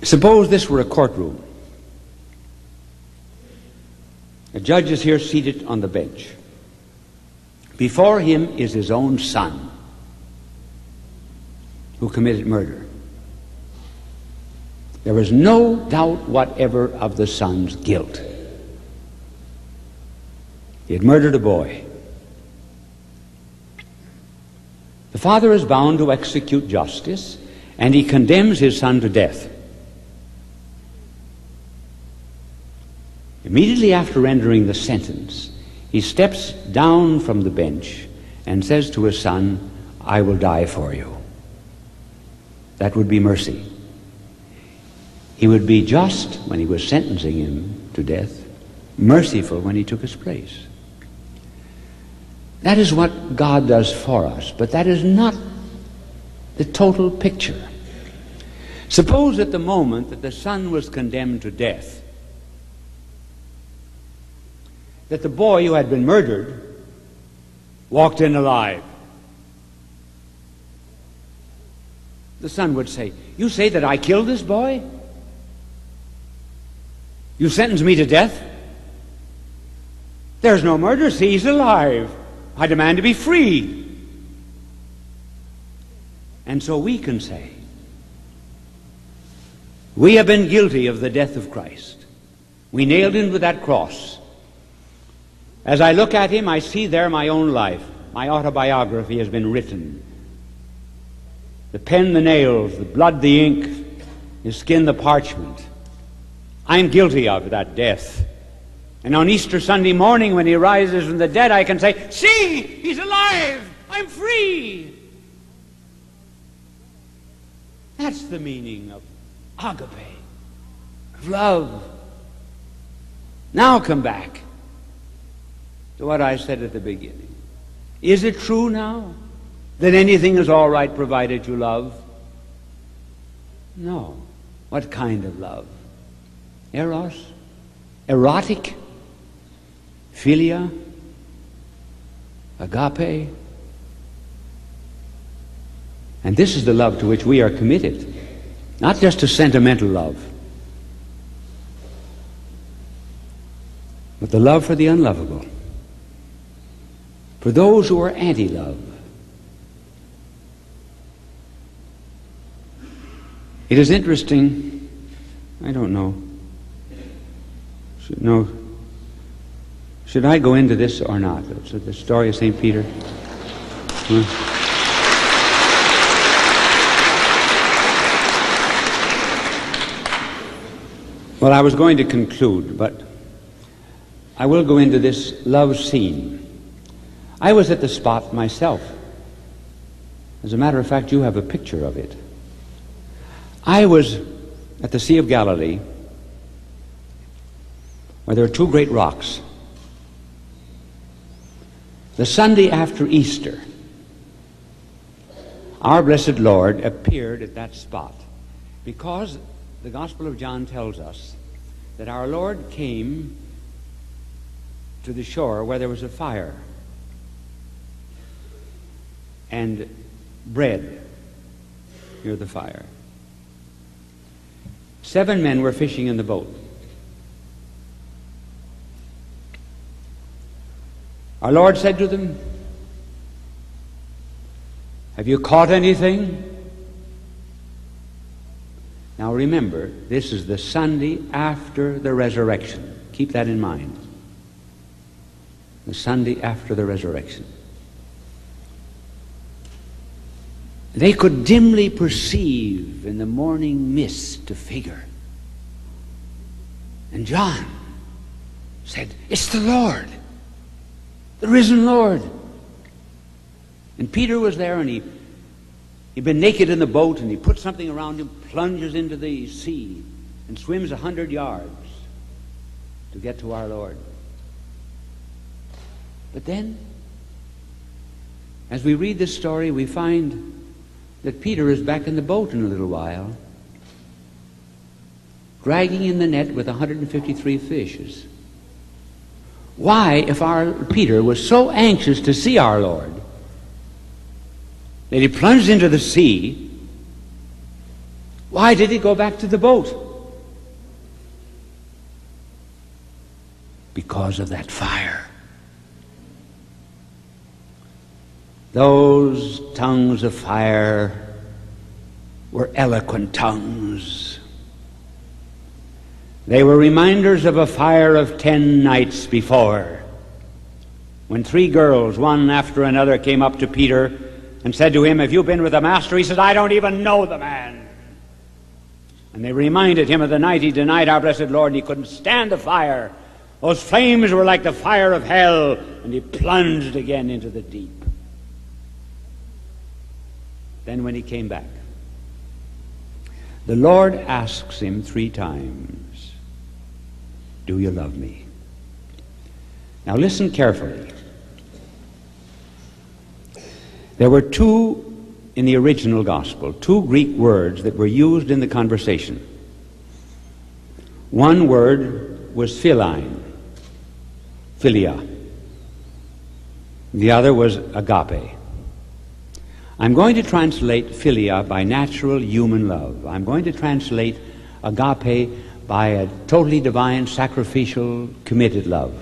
Suppose this were a courtroom. A judge is here seated on the bench. Before him is his own son who committed murder. There is no doubt whatever of the son's guilt. He had murdered a boy. The father is bound to execute justice, and he condemns his son to death. Immediately after rendering the sentence, he steps down from the bench and says to his son, "I will die for you." That would be mercy. He would be just when he was sentencing him to death, merciful when he took his place. That is what God does for us, but that is not the total picture. Suppose at the moment that the son was condemned to death, that the boy who had been murdered walked in alive. The son would say, "You say that I killed this boy? You sentence me to death? There's no murder. See, he's alive. I demand to be free." And so we can say, we have been guilty of the death of Christ. We nailed him to that cross. As I look at him, I see there my own life. My autobiography has been written. The pen, the nails, the blood, the ink, the skin, the parchment. I'm guilty of that death. And on Easter Sunday morning, when he rises from the dead, I can say, "See, he's alive! I'm free!" That's the meaning of agape, of love. Now come back to what I said at the beginning. Is it true now that anything is all right provided you love? No. What kind of love? Eros? Erotic? Philia? Agape? And this is the love to which we are committed. Not just a sentimental love, but the love for the unlovable, for those who are anti-love. It is interesting, I don't know, should I go into this or not? So the story of St. Peter? Well, I was going to conclude, but I will go into this love scene. I was at the spot myself. As a matter of fact, you have a picture of it. I was at the Sea of Galilee, where there are two great rocks. The Sunday after Easter, our blessed Lord appeared at that spot, because the Gospel of John tells us that our Lord came to the shore where there was a fire and bread near the fire. 7 men were fishing in the boat. Our Lord said to them, "Have you caught anything?" Now remember, this is the Sunday after the resurrection. Keep that in mind. The Sunday after the resurrection. They could dimly perceive in the morning mist a figure. And John said, "It's the Lord, the risen Lord." And Peter was there, and he'd been naked in the boat, and he put something around him, plunges into the sea, and swims 100 yards to get to our Lord. But then, as we read this story, we find that Peter is back in the boat in a little while, dragging in the net with 153 fishes. Why, if our Peter was so anxious to see our Lord, that he plunged into the sea Why did he go back to the boat? Because of that fire. Those tongues of fire were eloquent tongues. They were reminders of a fire of 10 nights before, when 3 girls, one after another, came up to Peter and said to him, "Have you been with the Master?" He said, "I don't even know the man." And they reminded him of the night he denied our blessed Lord, and he couldn't stand the fire. Those flames were like the fire of hell, and he plunged again into the deep. Then when he came back, the Lord asks him 3 times, "Do you love me?" Now listen carefully. There were 2 in the original gospel, 2 Greek words that were used in the conversation. One word was philein, philia. The other was agape. I'm going to translate philia by natural human love. I'm going to translate agape by a totally divine, sacrificial, committed love.